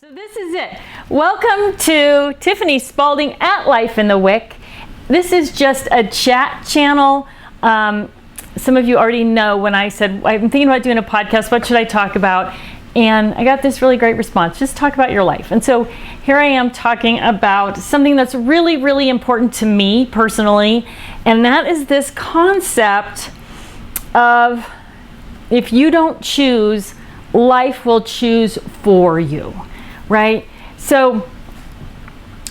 So this is it. Welcome to Tiffany Spaulding at Life in the Wick. This is just a chat channel. Some of you already know when I said, I'm thinking about doing a podcast, what should I talk about? And I got this really great response, just talk about your life. And so here I am talking about something that's really, really important to me personally. And that is this concept of if you don't choose, life will choose for you. Right? So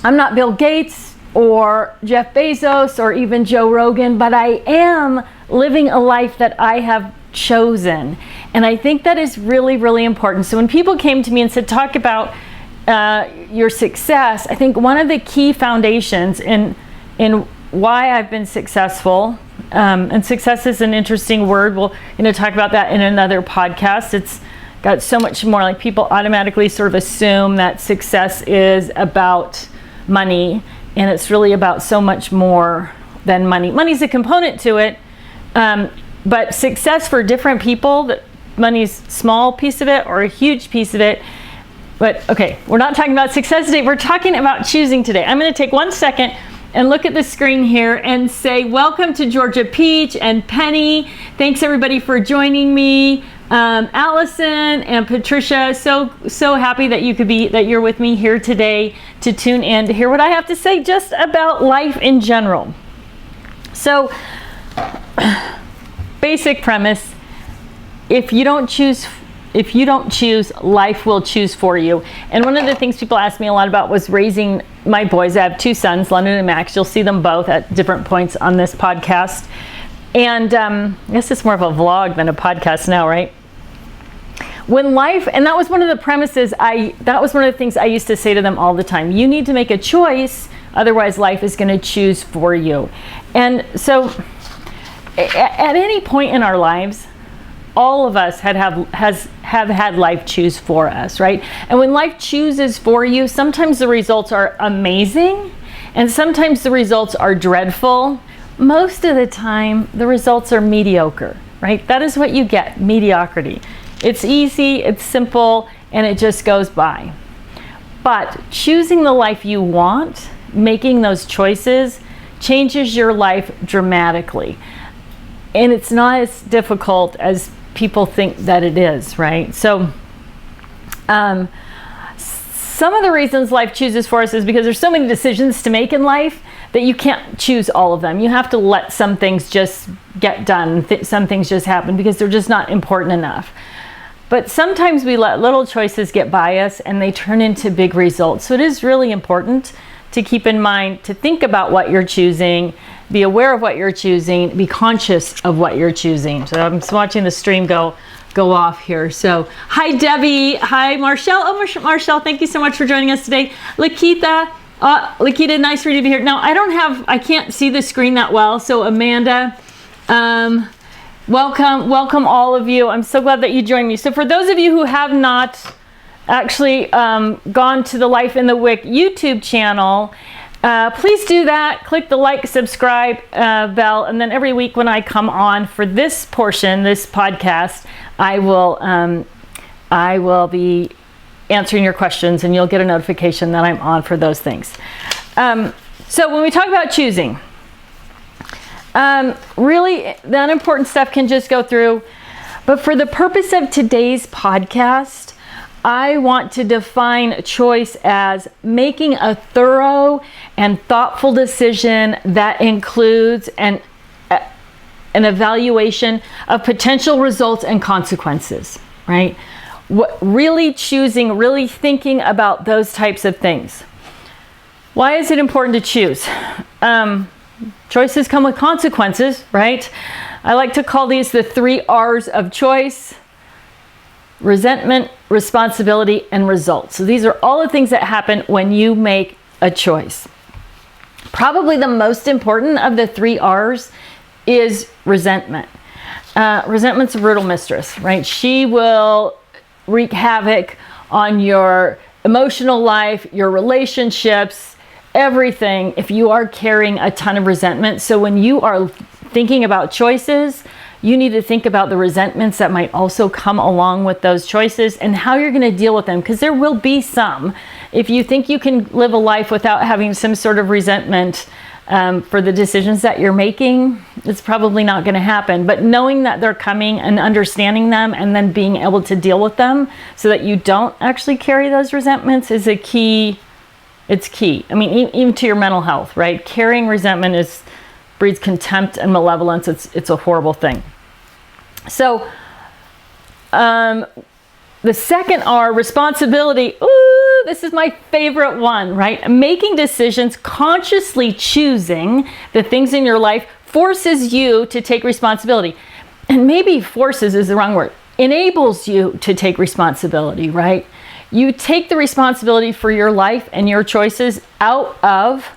I'm not Bill Gates or Jeff Bezos or even Joe Rogan, but I am living a life that I have chosen. And I think that is really, really important. So when people came to me and said, talk about your success, I think one of the key foundations in why I've been successful, and success is an interesting word. We'll talk about that in another podcast. It's got so much more, like people automatically sort of assume that success is about money, and it's really about so much more than money. Money's a component to it, but success for different people, that money's a small piece of it or a huge piece of it. But okay, we're not talking about success today, we're talking about choosing today. I'm going to take 1 second and look at the screen here and say welcome to Georgia Peach and Penny. Thanks everybody for joining me. Allison and Patricia, so happy that you're with me here today to tune in to hear what I have to say just about life in general. So, basic premise: if you don't choose, life will choose for you. And one of the things people asked me a lot about was raising my boys. I have 2 sons, London and Max. You'll see them both at different points on this podcast. And I guess it's more of a vlog than a podcast now, right? When life, and that was one of the premises, that was one of the things I used to say to them all the time. You need to make a choice, otherwise life is going to choose for you. And so at any point in our lives, all of us have had life choose for us, right? And when life chooses for you, sometimes the results are amazing, and sometimes the results are dreadful. Most of the time, the results are mediocre, right? That is what you get, mediocrity. It's easy, it's simple, and it just goes by. But choosing the life you want, making those choices, changes your life dramatically. And it's not as difficult as people think that it is, right? So, some of the reasons life chooses for us is because there's so many decisions to make in life that you can't choose all of them. You have to let some things just get done, some things just happen because they're just not important enough. But sometimes we let little choices get by us and they turn into big results. So it is really important to keep in mind, to think about what you're choosing, be aware of what you're choosing, be conscious of what you're choosing. So I'm just watching the stream go off here. So hi Debbie, hi Marshall. Oh, Marshall, thank you so much for joining us today. Lakita, nice for you to be here. Now I can't see the screen that well. So Amanda, welcome all of you. I'm so glad that you joined me. So for those of you who have not actually gone to the Life in the Wick YouTube channel, please do that. Click the like, subscribe bell, and then every week when I come on for this portion, this podcast, I will be answering your questions, and you'll get a notification that I'm on for those things. So when we talk about choosing, really the unimportant stuff can just go through, but for the purpose of today's podcast, I want to define choice as making a thorough and thoughtful decision that includes an evaluation of potential results and consequences, right? Really choosing, really thinking about those types of things. Why is it important to choose? Choices come with consequences, right? I like to call these the 3 R's of choice: resentment, responsibility, and results. So these are all the things that happen when you make a choice. Probably the most important of the 3 R's is resentment. Resentment's a brutal mistress, right? She will wreak havoc on your emotional life, your relationships, everything, if you are carrying a ton of resentment. So when you are thinking about choices, you need to think about the resentments that might also come along with those choices and how you're going to deal with them, because there will be some. If you think you can live a life without having some sort of resentment for the decisions that you're making, it's probably not going to happen. But knowing that they're coming and understanding them and then being able to deal with them so that you don't actually carry those resentments is a key. It's key. I mean, even to your mental health, right? Carrying resentment breeds contempt and malevolence. It's a horrible thing. So the second R, responsibility. Ooh, this is my favorite one, right? Making decisions, consciously choosing the things in your life forces you to take responsibility. And maybe forces is the wrong word. Enables you to take responsibility, right? You take the responsibility for your life and your choices out of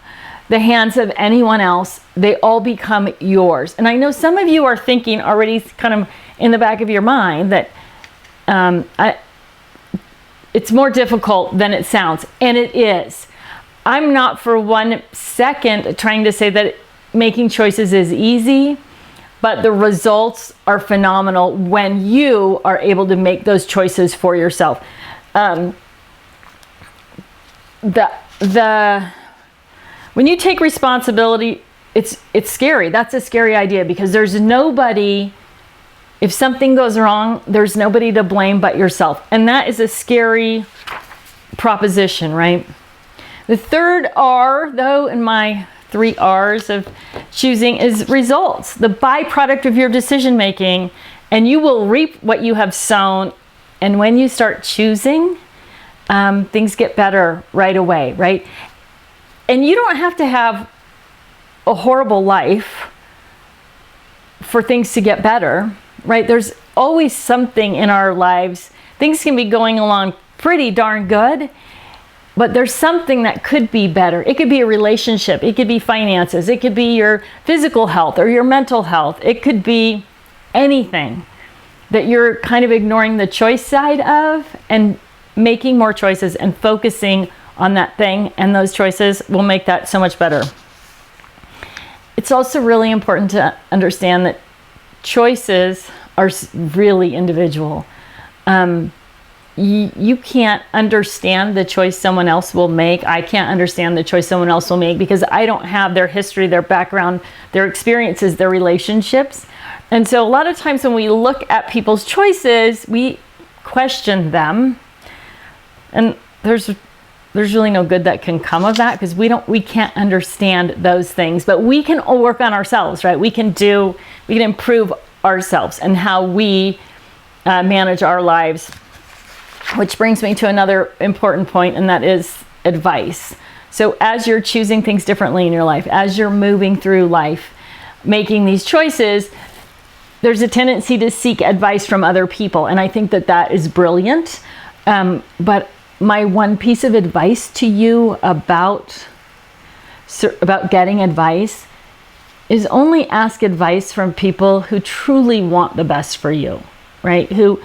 the hands of anyone else. They all become yours. And I know some of you are thinking already kind of in the back of your mind that it's more difficult than it sounds. And it is. I'm not for 1 second trying to say that making choices is easy, but the results are phenomenal when you are able to make those choices for yourself. When you take responsibility, it's scary. That's a scary idea, because there's nobody, if something goes wrong, there's nobody to blame but yourself. And that is a scary proposition, right? The third R, though, in my 3 R's of choosing is results, the byproduct of your decision making, and you will reap what you have sown. And when you start choosing, things get better right away, right? And you don't have to have a horrible life for things to get better, right? There's always something in our lives. Things can be going along pretty darn good, but there's something that could be better. It could be a relationship. It could be finances. It could be your physical health or your mental health. It could be anything that you're kind of ignoring the choice side of, and making more choices and focusing on that thing, and those choices will make that so much better. It's also really important to understand that choices are really individual. You can't understand the choice someone else will make. I can't understand the choice someone else will make because I don't have their history, their background, their experiences, their relationships. And so a lot of times when we look at people's choices, we question them. And there's really no good that can come of that, because we can't understand those things, but we can all work on ourselves, right? We can improve ourselves and how we manage our lives, which brings me to another important point, and that is advice. So as you're choosing things differently in your life, as you're moving through life, making these choices, there's a tendency to seek advice from other people. And I think that is brilliant. But my one piece of advice to you about getting advice is only ask advice from people who truly want the best for you, right? Who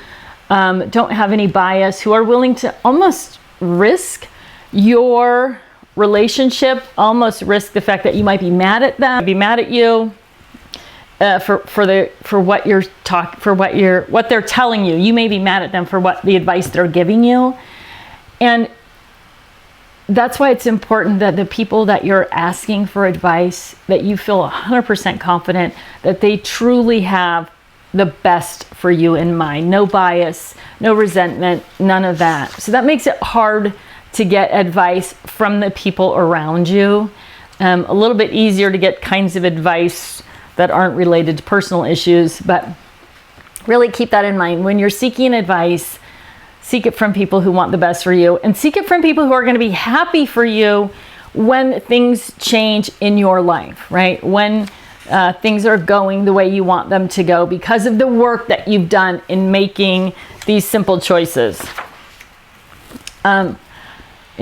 don't have any bias, who are willing to almost risk your relationship, almost risk the fact that you might be mad at them, be mad at you for what they're telling you. You may be mad at them for what the advice they're giving you. And that's why it's important that the people that you're asking for advice, that you feel 100% confident that they truly have the best for you in mind. No bias, no resentment, none of that. So that makes it hard to get advice from the people around you. A little bit easier to get kinds of advice that aren't related to personal issues, but really keep that in mind. When you're seeking advice, seek it from people who want the best for you, and seek it from people who are going to be happy for you when things change in your life, right? When things are going the way you want them to go because of the work that you've done in making these simple choices. And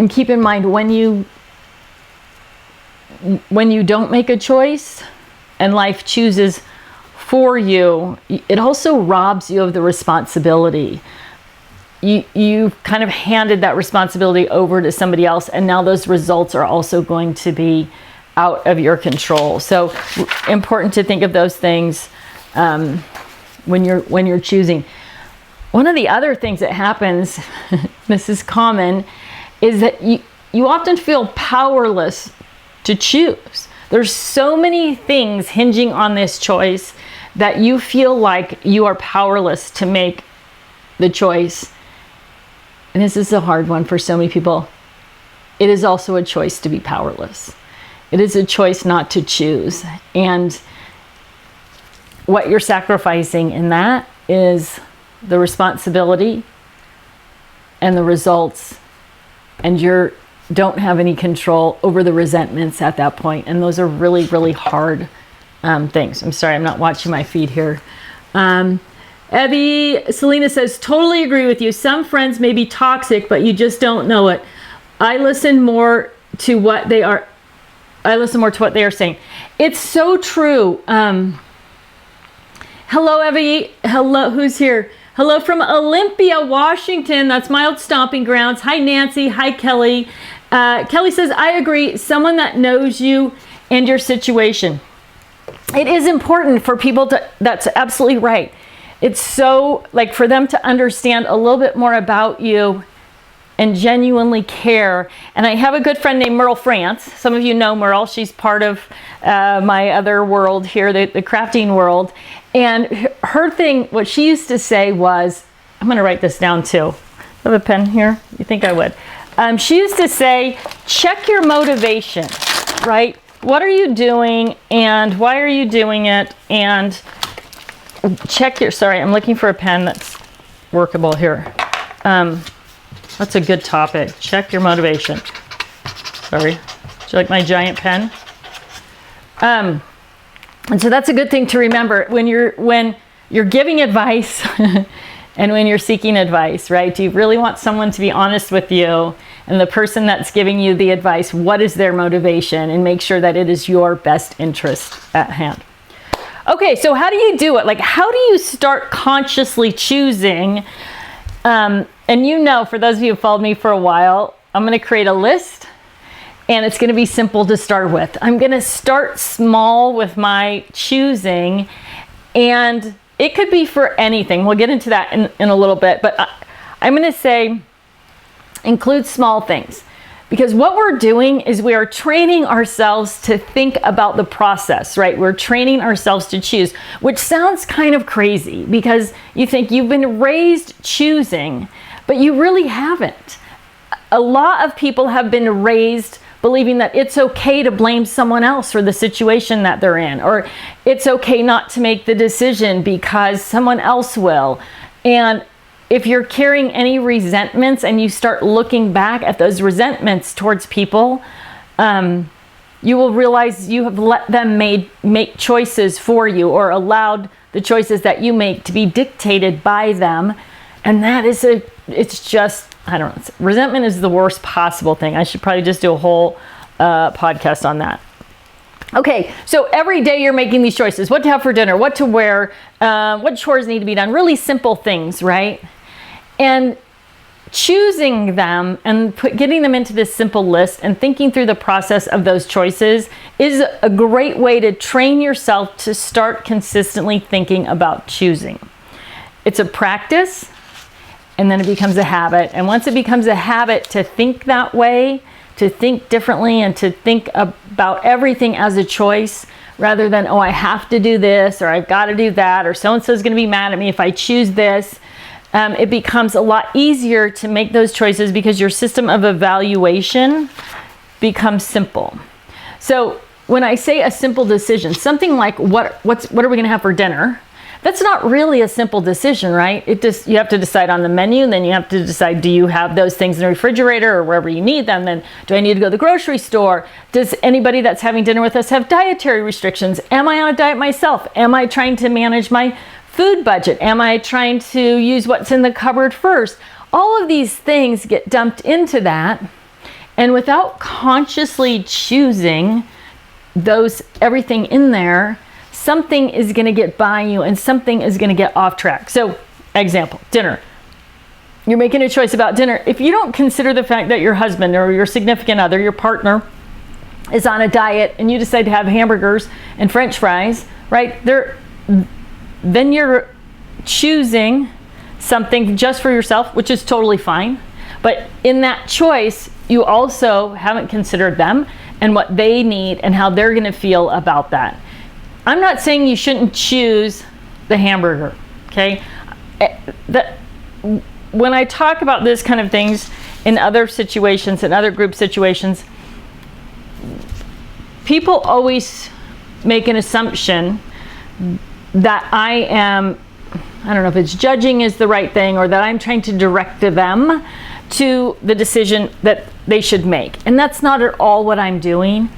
keep in mind, when you don't make a choice and life chooses for you, it also robs you of the responsibility. You kind of handed that responsibility over to somebody else, and now those results are also going to be out of your control. So important to think of those things. when you're choosing. One of the other things that happens, this is common, is that you often feel powerless to choose. There's so many things hinging on this choice that you feel like you are powerless to make the choice. And this is a hard one for so many people. It is also a choice to be powerless. It is a choice not to choose. And what you're sacrificing in that is the responsibility and the results, and you don't have any control over the resentments at that point. And those are really, really hard things. I'm sorry, I'm not watching my feed here. Selena says, totally agree with you. Some friends may be toxic, but you just don't know it. I listen more to what they are saying. It's so true. Hello, Evie. Hello, who's here? Hello from Olympia, Washington. That's my old stomping grounds. Hi, Nancy. Hi, Kelly. Kelly says, I agree. Someone that knows you and your situation. It is important for people to, that's absolutely right. It's so, like, for them to understand a little bit more about you and genuinely care. And I have a good friend named Merle France. Some of you know Merle. She's part of my other world here, the crafting world. And her thing, what she used to say was, I'm going to write this down too. I have a pen here? You think I would? She used to say, check your motivation, right? What are you doing and why are you doing it? And check your, sorry, I'm looking for a pen that's workable here. That's a good topic. Check your motivation. Sorry. Do you like my giant pen? And so that's a good thing to remember when you're giving advice and when you're seeking advice, right? Do you really want someone to be honest with you? And the person that's giving you the advice, what is their motivation? And make sure that it is your best interest at hand. Okay, so how do you do it? Like, how do you start consciously choosing? And you know, for those of you who followed me for a while, I'm going to create a list. And it's going to be simple to start with. I'm going to start small with my choosing, and it could be for anything. We'll get into that in a little bit, but I'm going to say include small things, because what we're doing is we are training ourselves to think about the process, right? We're training ourselves to choose, which sounds kind of crazy because you think you've been raised choosing, but you really haven't. A lot of people have been raised believing that it's okay to blame someone else for the situation that they're in, or it's okay not to make the decision because someone else will. And if you're carrying any resentments and you start looking back at those resentments towards people, you will realize you have let them make choices for you, or allowed the choices that you make to be dictated by them. And that is it's just, I don't know, resentment is the worst possible thing. I should probably just do a whole podcast on that. Okay, so every day you're making these choices. What to have for dinner, what to wear, what chores need to be done. Really simple things, right? And choosing them and getting them into this simple list and thinking through the process of those choices is a great way to train yourself to start consistently thinking about choosing. It's a practice. And then it becomes a habit. And once it becomes a habit to think that way, to think differently, and to think about everything as a choice, rather than, oh, I have to do this, or I've got to do that, or so-and-so is going to be mad at me if I choose this, it becomes a lot easier to make those choices because your system of evaluation becomes simple. So when I say a simple decision, something like what are we going to have for dinner? That's not really a simple decision, right? You have to decide on the menu, and then you have to decide, do you have those things in the refrigerator or wherever you need them? Then do I need to go to the grocery store? Does anybody that's having dinner with us have dietary restrictions? Am I on a diet myself? Am I trying to manage my food budget? Am I trying to use what's in the cupboard first? All of these things get dumped into that. And without consciously choosing everything in there, something is going to get by you and something is going to get off track. So, example, dinner. You're making a choice about dinner. If you don't consider the fact that your husband or your significant other, your partner, is on a diet and you decide to have hamburgers and French fries, right? Then you're choosing something just for yourself, which is totally fine. But in that choice, you also haven't considered them and what they need and how they're going to feel about that. I'm not saying you shouldn't choose the hamburger, okay? When I talk about this kind of things in other situations, in other group situations, people always make an assumption that I don't know if it's judging is the right thing, or that I'm trying to direct them to the decision that they should make. And that's not at all what I'm doing.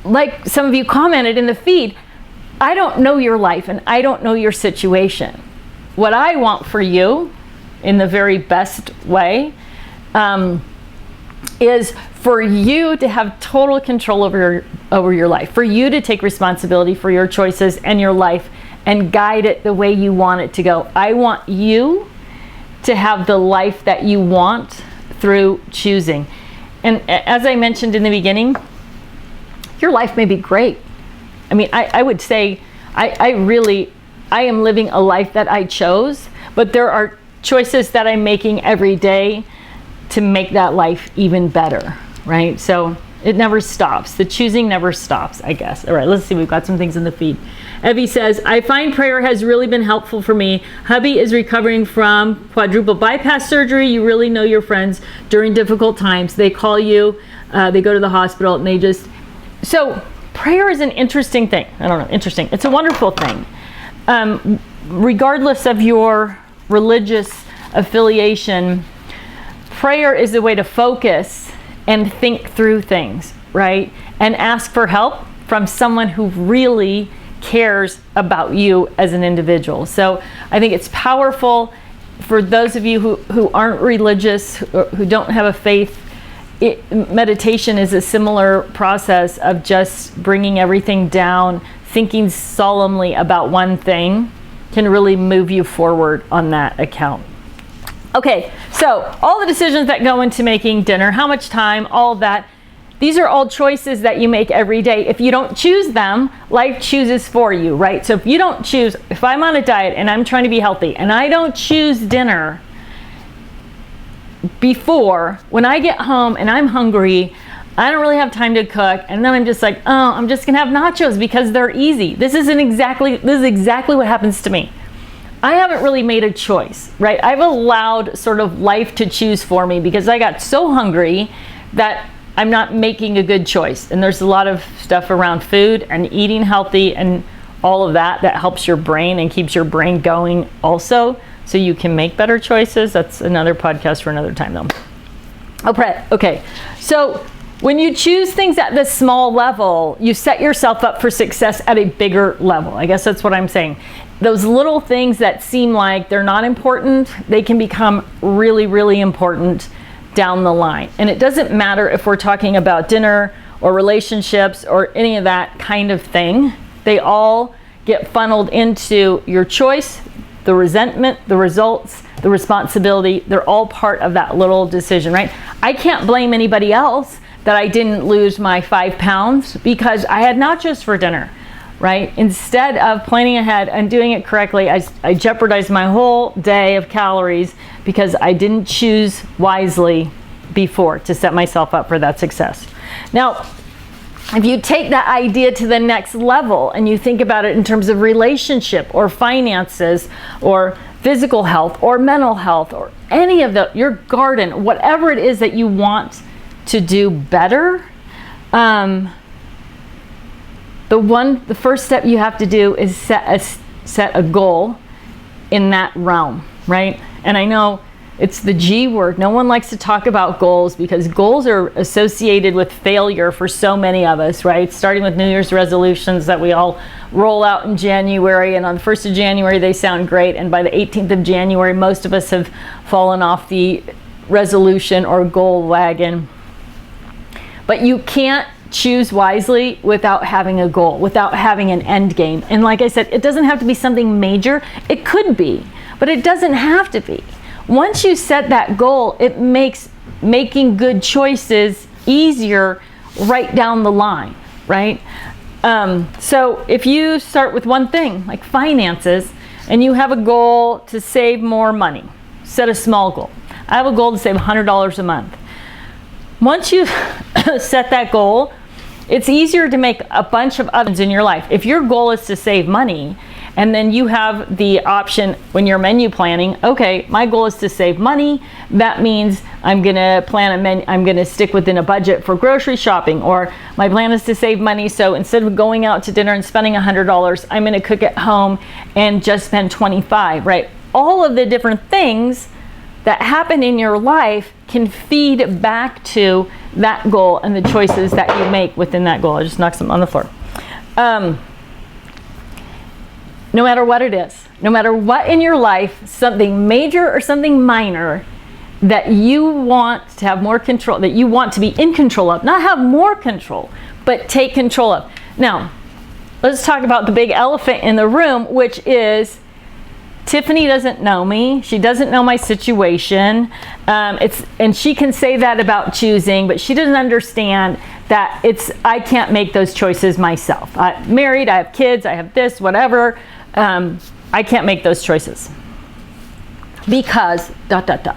Like some of you commented in the feed, I don't know your life and I don't know your situation. What I want for you, in the very best way, is for you to have total control over your life, for you to take responsibility for your choices and your life and guide it the way you want it to go. I want you to have the life that you want through choosing. And as I mentioned in the beginning, your life may be great. I mean, I would say I am living a life that I chose, but there are choices that I'm making every day to make that life even better, right? So it never stops. The choosing never stops, I guess. All right, let's see. We've got some things in the feed. Evie says, I find prayer has really been helpful for me. Hubby is recovering from quadruple bypass surgery. You really know your friends during difficult times. They call you, they go to the hospital, and they just... So prayer is an interesting thing. I don't know, interesting. It's a wonderful thing. Regardless of your religious affiliation, prayer is a way to focus and think through things, right? And ask for help from someone who really cares about you as an individual. So I think it's powerful for those of you who aren't religious, who don't have a faith. Meditation is a similar process of just bringing everything down, thinking solemnly about one thing can really move you forward on that account. Okay, so all the decisions that go into making dinner, how much time, all of that, these are all choices that you make every day. If you don't choose them, life chooses for you, right? So if you don't choose, if I'm on a diet and I'm trying to be healthy and I don't choose dinner before, when I get home and I'm hungry, I don't really have time to cook, and then I'm just like, oh, I'm just gonna have nachos because they're easy. This is exactly what happens to me. I haven't really made a choice, right? I've allowed sort of life to choose for me because I got so hungry that I'm not making a good choice. And there's a lot of stuff around food and eating healthy and all of that helps your brain and keeps your brain going also, so you can make better choices. That's another podcast for another time though. Okay, so when you choose things at the small level, you set yourself up for success at a bigger level. I guess that's what I'm saying. Those little things that seem like they're not important, they can become really, really important down the line. And it doesn't matter if we're talking about dinner or relationships or any of that kind of thing. They all get funneled into your choice, the resentment, the results, the responsibility. They're all part of that little decision, right? I can't blame anybody else that I didn't lose my 5 pounds because I had nachos for dinner, right? Instead of planning ahead and doing it correctly, I jeopardized my whole day of calories because I didn't choose wisely before to set myself up for that success. Now, if you take that idea to the next level and you think about it in terms of relationship or finances or physical health or mental health or any of your garden, whatever it is that you want to do better, the first step you have to do is set a goal in that realm, right? And I know it's the G word. No one likes to talk about goals because goals are associated with failure for so many of us, right? Starting with New Year's resolutions that we all roll out in January, and on the 1st of January they sound great, and by the 18th of January most of us have fallen off the resolution or goal wagon. But you can't choose wisely without having a goal, without having an end game. And like I said, it doesn't have to be something major. It could be, but it doesn't have to be. Once you set that goal, it makes making good choices easier right down the line, right? So if you start with one thing, like finances, and you have a goal to save more money. Set a small goal. I have a goal to save $100 a month. Once you set that goal, it's easier to make a bunch of others in your life. If your goal is to save money, and then you have the option when you're menu planning, okay, my goal is to save money. That means I'm gonna plan a menu, I'm gonna stick within a budget for grocery shopping, or my plan is to save money, so instead of going out to dinner and spending $100, I'm gonna cook at home and just spend $25, right? All of the different things that happen in your life can feed back to that goal and the choices that you make within that goal. I just knocked something on the floor. No matter what it is, no matter what in your life, something major or something minor that you want to have more control, that you want to be in control of, not have more control, but take control of. Now, let's talk about the big elephant in the room, which is Tiffany doesn't know me. She doesn't know my situation. And she can say that about choosing, but she doesn't understand that I can't make those choices myself. I'm married, I have kids, I have this, whatever. I can't make those choices because ... That's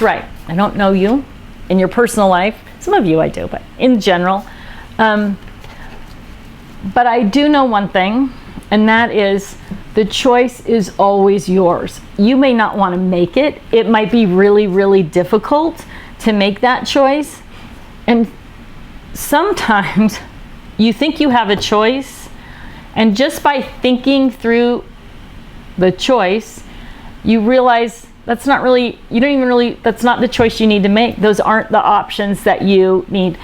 right. I don't know you in your personal life. Some of you I do, but in general. But I do know one thing, and that is the choice is always yours. You may not want to make it. It might be really, really difficult to make that choice. And sometimes you think you have a choice, and just by thinking through the choice, you realize that's not really, that's not the choice you need to make. Those aren't the options that you need.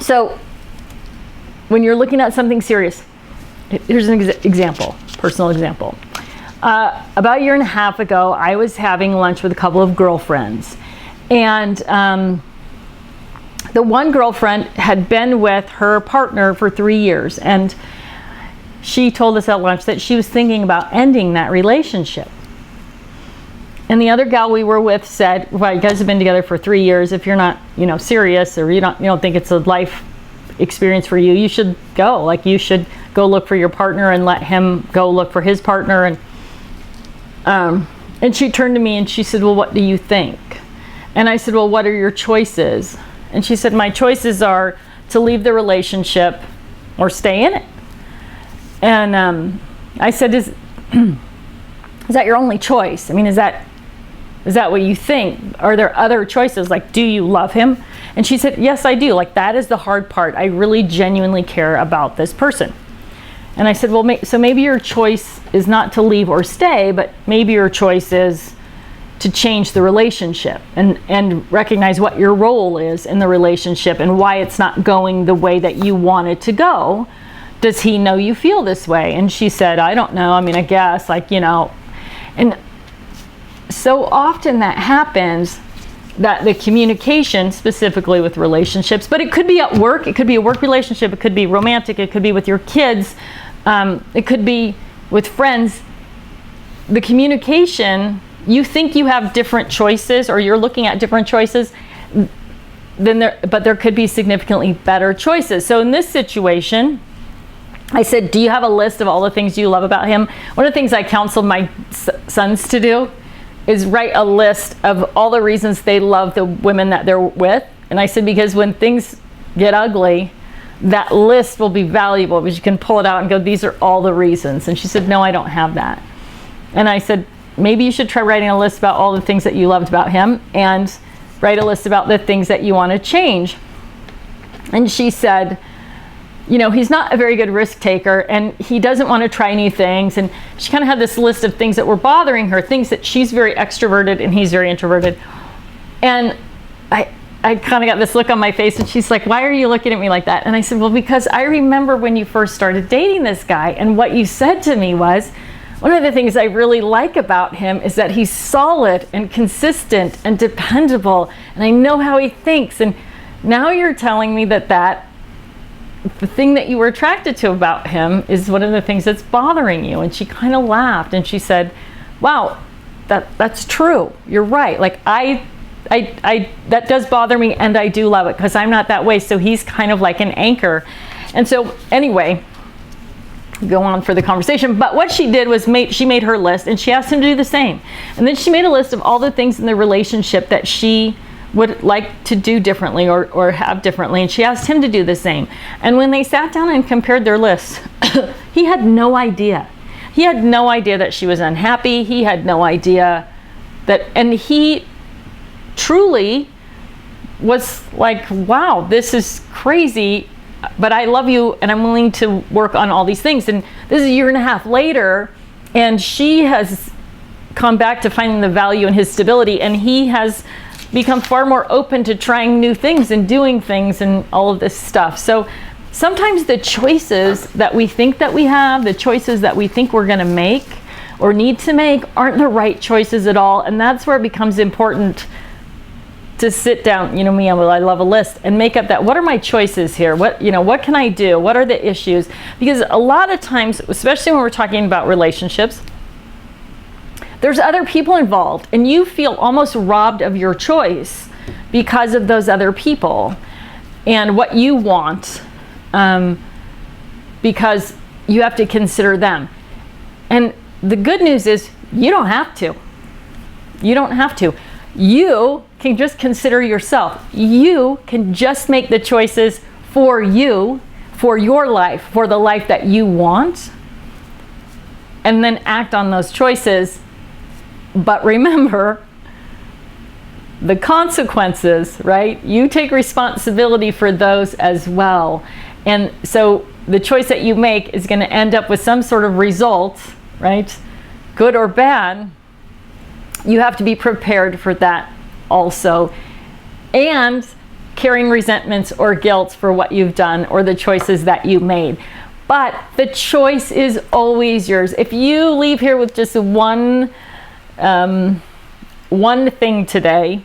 So when you're looking at something serious, here's an example, personal example. About a year and a half ago, I was having lunch with a couple of girlfriends, and the one girlfriend had been with her partner for 3 years, and she told us at lunch that she was thinking about ending that relationship. And the other gal we were with said, well, you guys have been together for 3 years. If you're not, serious, or you don't think it's a life experience for you, you should go. Like, you should go look for your partner and let him go look for his partner. And she turned to me and she said, well, what do you think? And I said, well, what are your choices? And she said, my choices are to leave the relationship or stay in it. And I said, is that your only choice? I mean, is that what you think? Are there other choices? Like, do you love him? And she said, yes, I do. Like, that is the hard part. I really genuinely care about this person. And I said, well, so maybe your choice is not to leave or stay, but maybe your choice is to change the relationship and recognize what your role is in the relationship and why it's not going the way that you want it to go. Does he know you feel this way? And she said, I don't know. I mean, I guess, and so often that happens, that the communication, specifically with relationships, but it could be at work, it could be a work relationship, it could be romantic, it could be with your kids, it could be with friends. The communication, you think you have different choices, or you're looking at different choices, but there could be significantly better choices. So in this situation, I said, do you have a list of all the things you love about him? One of the things I counseled my sons to do is write a list of all the reasons they love the women that they're with. And I said, because when things get ugly, that list will be valuable, because you can pull it out and go, these are all the reasons. And she said, no, I don't have that. And I said, maybe you should try writing a list about all the things that you loved about him, and write a list about the things that you want to change. And she said, he's not a very good risk taker, and he doesn't want to try new things. And she kind of had this list of things that were bothering her, things that she's very extroverted and he's very introverted. And I kind of got this look on my face, and she's like, why are you looking at me like that? And I said, well, because I remember when you first started dating this guy, and what you said to me was, one of the things I really like about him is that he's solid and consistent and dependable, and I know how he thinks. And now you're telling me that the thing that you were attracted to about him is one of the things that's bothering you. And she kind of laughed, and she said, wow, that's true. You're right. Like, I that does bother me, and I do love it, because I'm not that way. So he's kind of like an anchor. And so anyway, go on for the conversation. But what she did was she made her list, and she asked him to do the same. And then she made a list of all the things in the relationship that she would like to do differently or have differently, and she asked him to do the same. And when they sat down and compared their lists, he had no idea. He had no idea that she was unhappy. He had no idea that, and he truly was like, wow, this is crazy, but I love you and I'm willing to work on all these things. And this is a year and a half later, and she has come back to finding the value in his stability, and he has become far more open to trying new things and doing things and all of this stuff. So sometimes the choices that we think that we have, the choices that we think we're going to make or need to make, aren't the right choices at all. And that's where it becomes important to sit down, you know me, I love a list, and make up that, what are my choices here? What can I do? What are the issues? Because a lot of times, especially when we're talking about relationships, there's other people involved, and you feel almost robbed of your choice because of those other people and what you want, because you have to consider them. And the good news is you don't have to. You don't have to. You can just consider yourself. You can just make the choices for you, for your life, for the life that you want, and then act on those choices. But remember the consequences, right? You take responsibility for those as well. And so the choice that you make is going to end up with some sort of result, right? Good or bad. You have to be prepared for that also. And carrying resentments or guilt for what you've done or the choices that you made. But the choice is always yours. If you leave here with just one thing today,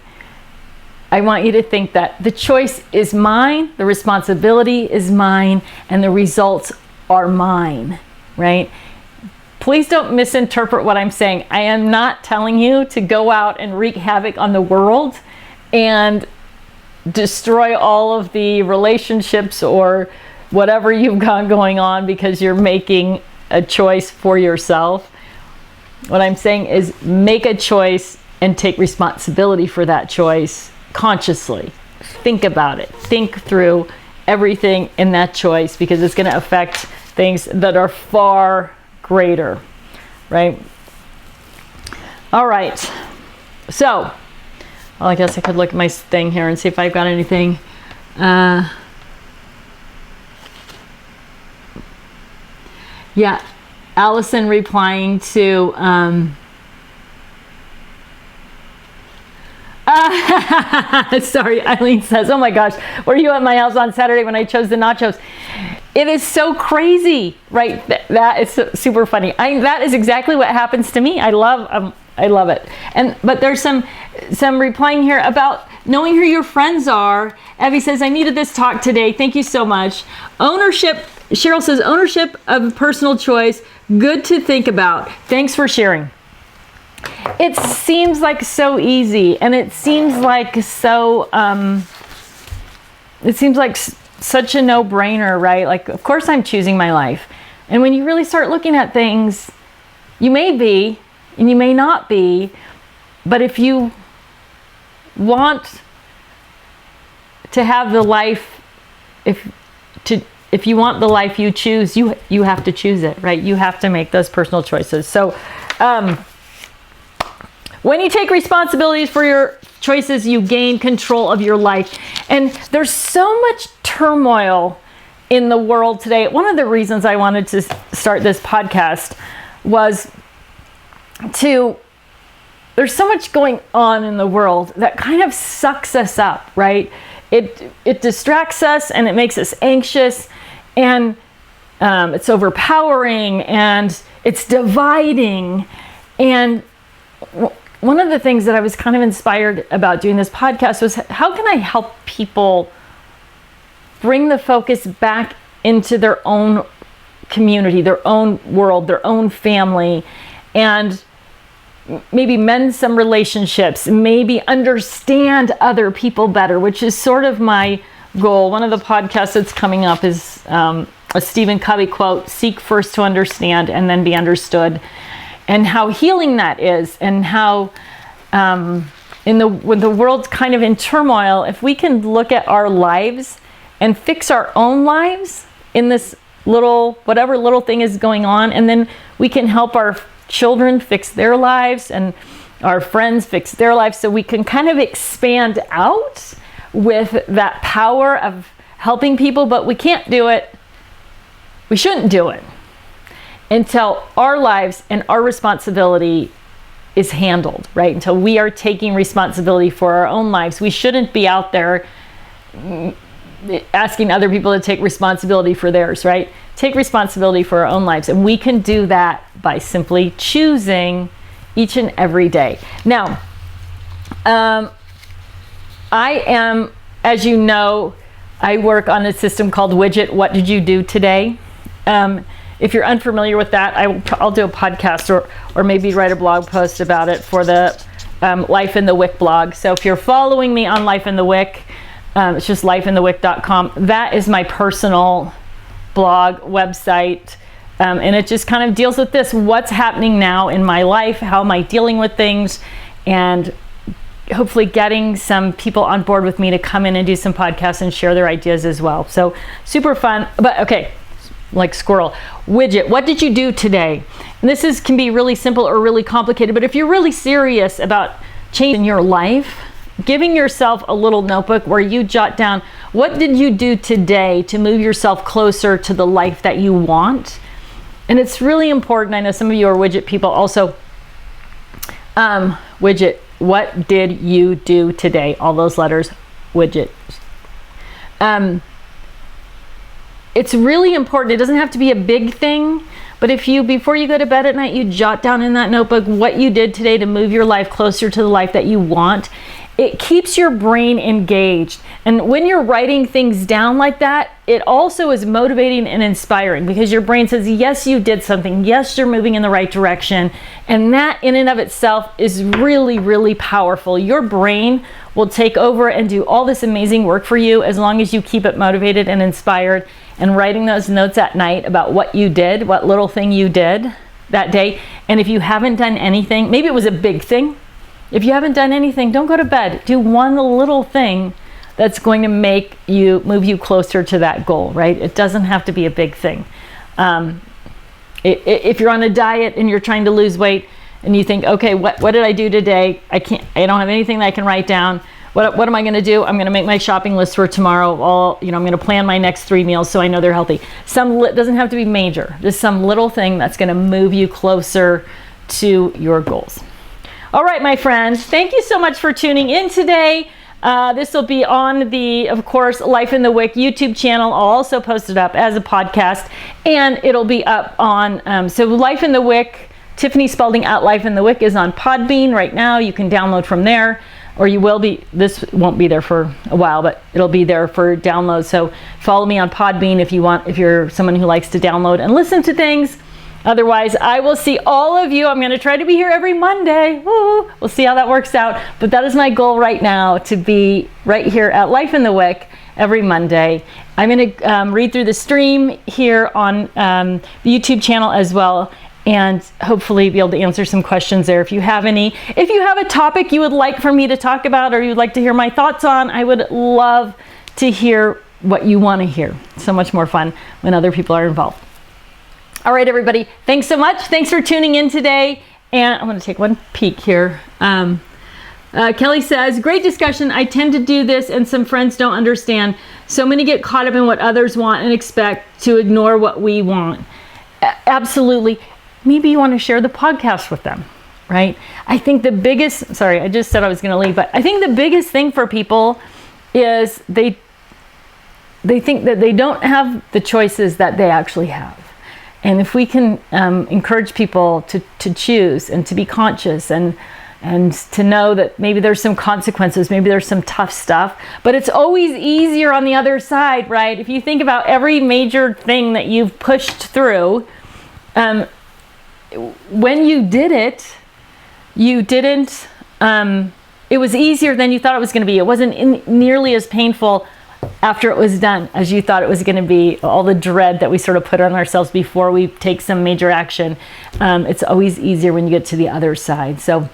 I want you to think that the choice is mine, the responsibility is mine, and the results are mine, right? Please don't misinterpret what I'm saying. I am not telling you to go out and wreak havoc on the world and destroy all of the relationships or whatever you've got going on because you're making a choice for yourself. What I'm saying is make a choice and take responsibility for that choice consciously. Think about it. Think through everything in that choice, because it's going to affect things that are far greater, right? All right. So, well, I guess I could look at my thing here and see if I've got anything. Yeah, Allison replying to sorry, Eileen says, oh my gosh, were you at my house on Saturday when I chose the nachos? It is so crazy, right? That is super funny. That is exactly what happens to me. I love it. But there's some replying here about knowing who your friends are. Evie says, I needed this talk today. Thank you so much. Ownership. Cheryl says, ownership of personal choice. Good to think about. Thanks for sharing. It seems like so easy, and it seems like so, such a no-brainer, right? Like, of course I'm choosing my life. And when you really start looking at things, you may be, and you may not be, but if you want to have the life, if you want the life you choose, you have to choose it, right? You have to make those personal choices. So, when you take responsibilities for your choices, you gain control of your life. And there's so much turmoil in the world today. One of the reasons I wanted to start this podcast was there's so much going on in the world that kind of sucks us up, right? It distracts us and it makes us anxious, and it's overpowering and it's dividing. And one of the things that I was kind of inspired about doing this podcast was, how can I help people bring the focus back into their own community, their own world, their own family, and maybe mend some relationships, maybe understand other people better, which is sort of my goal. One of the podcasts that's coming up is a Stephen Covey quote, seek first to understand and then be understood, and how healing that is, and how when the world's kind of in turmoil, if we can look at our lives and fix our own lives in this whatever little thing is going on, and then we can help our children fix their lives and our friends fix their lives, so we can kind of expand out with that power of helping people. But we can't do it, we shouldn't do it until our lives and our responsibility is handled, right? Until we are taking responsibility for our own lives. We shouldn't be out there asking other people to take responsibility for theirs, right? Take responsibility for our own lives. And we can do that by simply choosing each and every day. Now, I am, as you know, I work on a system called Widget. What did you do today? If you're unfamiliar with that, I'll do a podcast or maybe write a blog post about it for the Life in the Wick blog. So if you're following me on Life in the Wick, it's just lifeinthewick.com. That is my personal blog website. And it just kind of deals with this. What's happening now in my life? How am I dealing with things? And hopefully getting some people on board with me to come in and do some podcasts and share their ideas as well. So super fun. But okay, like squirrel. Widget, what did you do today? And this can be really simple or really complicated, but if you're really serious about changing your life, giving yourself a little notebook where you jot down, what did you do today to move yourself closer to the life that you want? And it's really important. I know some of you are Widget people also. Widget, what did you do today? All those letters, Widget. It's really important. It doesn't have to be a big thing, but if you, before you go to bed at night, you jot down in that notebook what you did today to move your life closer to the life that you want, it keeps your brain engaged. And when you're writing things down like that, it also is motivating and inspiring, because your brain says, yes, you did something. Yes, you're moving in the right direction. And that in and of itself is really, really powerful. Your brain will take over and do all this amazing work for you as long as you keep it motivated and inspired, and writing those notes at night about what you did, what little thing you did that day. And if you haven't done anything, maybe it was a big thing. If you haven't done anything, don't go to bed. Do one little thing that's going to move you closer to that goal, right? It doesn't have to be a big thing. If you're on a diet and you're trying to lose weight and you think, okay, what did I do today? I don't have anything that I can write down. What am I going to do? I'm going to make my shopping list for tomorrow. I'm going to plan my next 3 meals so I know they're healthy. Doesn't have to be major. Just some little thing that's going to move you closer to your goals. All right, my friends, thank you so much for tuning in today. This will be on the, of course, Life in the Wick YouTube channel. I'll also post it up as a podcast, and it'll be up on, so Life in the Wick, Tiffany Spaulding at Life in the Wick is on Podbean right now. You can download from there, or you will be, this won't be there for a while, but it'll be there for download. So follow me on Podbean if you're someone who likes to download and listen to things. Otherwise, I will see all of you. I'm going to try to be here every Monday. Woo! We'll see how that works out. But that is my goal right now, to be right here at Life in the Wick every Monday. I'm going to read through the stream here on the YouTube channel as well, and hopefully be able to answer some questions there if you have any. If you have a topic you would like for me to talk about, or you'd like to hear my thoughts on, I would love to hear what you want to hear. So much more fun when other people are involved. All right, everybody, thanks so much. Thanks for tuning in today. And I'm going to take one peek here. Kelly says, great discussion. I tend to do this and some friends don't understand. So many get caught up in what others want and expect to ignore what we want. Absolutely. Maybe you want to share the podcast with them, right? I think the biggest, sorry, I just said I was going to leave, but I think the biggest thing for people is they think that they don't have the choices that they actually have. And if we can encourage people to choose and to be conscious and to know that maybe there's some consequences, maybe there's some tough stuff, but it's always easier on the other side, right? If you think about every major thing that you've pushed through, when you did it, it was easier than you thought it was going to be. It wasn't nearly as painful after it was done as you thought it was going to be. All the dread that we sort of put on ourselves before we take some major action. It's always easier when you get to the other side. So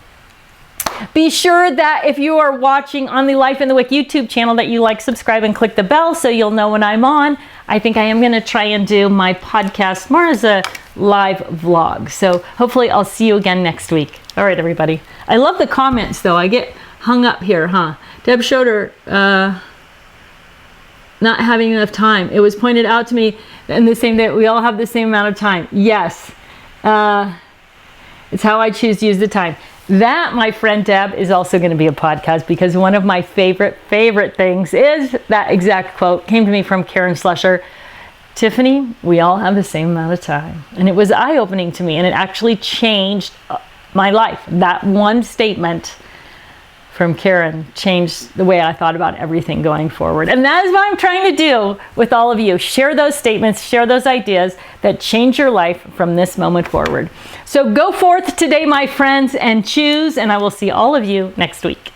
be sure that if you are watching on the Life in the Wick YouTube channel that you like, subscribe, and click the bell so you'll know when I'm on. I think I am going to try and do my podcast more as a live vlog. So hopefully I'll see you again next week. All right, everybody. I love the comments, though. I get hung up here, huh? Deb Schroeder, not having enough time. It was pointed out to me in the same day we all have the same amount of time. Yes. It's how I choose to use the time. That, my friend Deb, is also going to be a podcast, because one of my favorite things is that exact quote. Came to me from Karen Slusher. Tiffany, we all have the same amount of time. And it was eye-opening to me, and it actually changed my life. That one statement from Karen changed the way I thought about everything going forward. And that is what I'm trying to do with all of you. Share those statements, share those ideas that change your life from this moment forward. So go forth today, my friends, and choose, and I will see all of you next week.